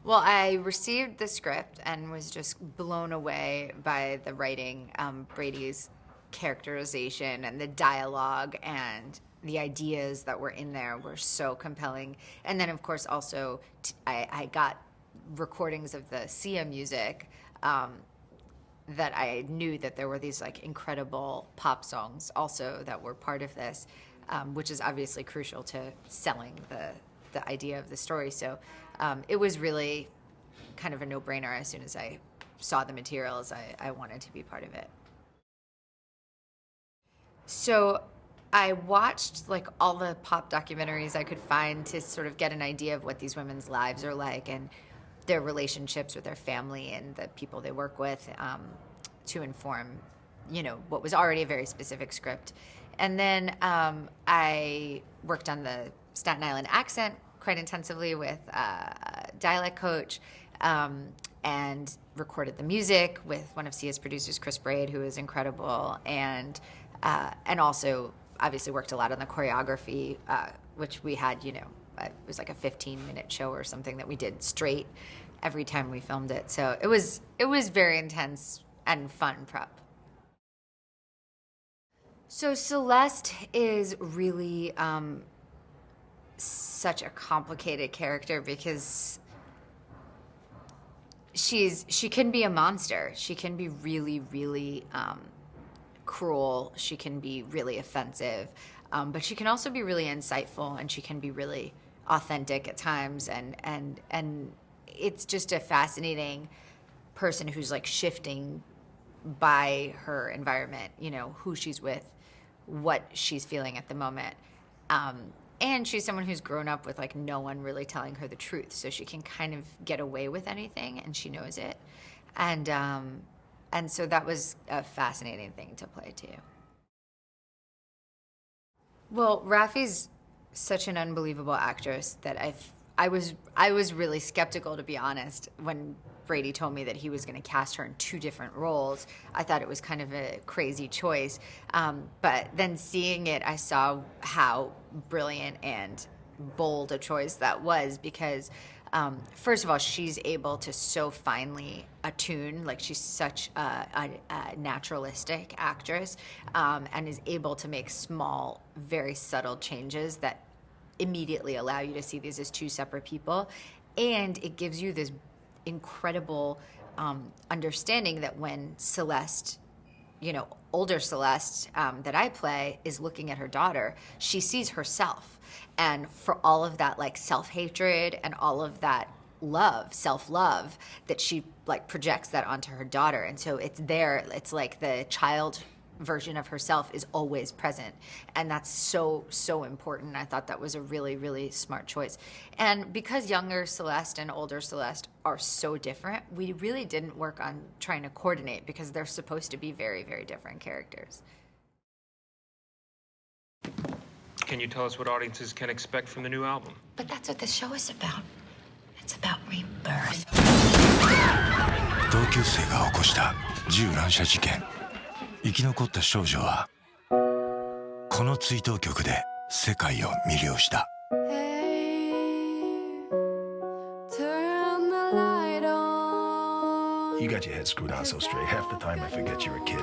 Well, I received the script and was just blown away by the writing, Brady's characterization and the dialogue and the ideas that were in there were so compelling. And then, of course, also I got recordings of the Sia music that I knew that there were these like incredible pop songs also that were part of this, which is obviously crucial to selling the idea of the story. So it was really kind of a no-brainer. As soon as I saw the materials, I wanted to be part of it. So I watched like all the pop documentaries I could find to sort of get an idea of what these women's lives are like and their relationships with their family and the people they work with, to inform, you know, what was already a very specific script. And then I worked on the Staten Island accent quite intensively with a dialect coach, and recorded the music with one of Sia's producers, Chris Braid, who is incredible, and also obviously worked a lot on the choreography, which we had, you know, it was like a 15-minute show or something that we did straight every time we filmed it. So it was very intense and fun prep. So Celeste is really such a complicated character because she can be a monster. She can be really, really cruel. She can be really offensive, but she can also be really insightful, and she can be really authentic at times. And it's just a fascinating person who's like shifting by her environment. You know, who she's with, what she's feeling at the moment. And she's someone who's grown up with like no one really telling her the truth, so she can kind of get away with anything, and she knows it. And so that was a fascinating thing to play too. Well, Rafi's such an unbelievable actress that I was really skeptical, to be honest, when Brady told me that he was going to cast her in 2 different roles. I thought it was kind of a crazy choice. But then seeing it, I saw how brilliant and bold a choice that was, because first of all, she's able to so finely attune, like she's such a naturalistic actress, and is able to make small, very subtle changes that immediately allow you to see these as 2 separate people. And it gives you this incredible understanding that when Celeste, you know, older Celeste that I play is looking at her daughter, she sees herself. And for all of that like self-hatred and all of that love, self-love, that she like projects that onto her daughter. And so it's there, it's like the child version of herself is always present, and that's so important. I thought that was a really, really smart choice. And because younger Celeste and older Celeste are so different, we really didn't work on trying to coordinate, because they're supposed to be very, very different characters. Can you tell us what audiences can expect from the new album? But that's what the show is about. It's about rebirth. 同級生が起こした銃乱射事件。生き残った少女はこの追悼曲で世界を魅了した。You got your head screwed on so straight. Half the time I forget you're a kid.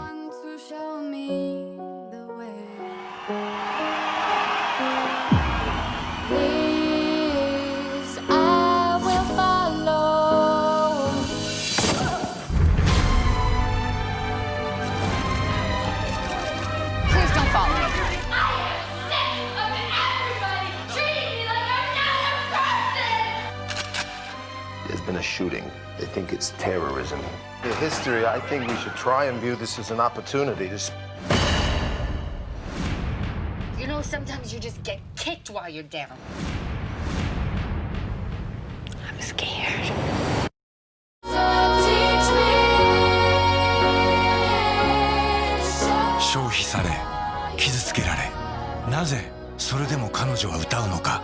There's been a shooting. They think it's terrorism. The history, I think we should try and view this as an opportunity to... You know, sometimes you just get kicked while you're down. I'm scared. 消費され傷つけられ、なぜそれでも彼女は歌うのか。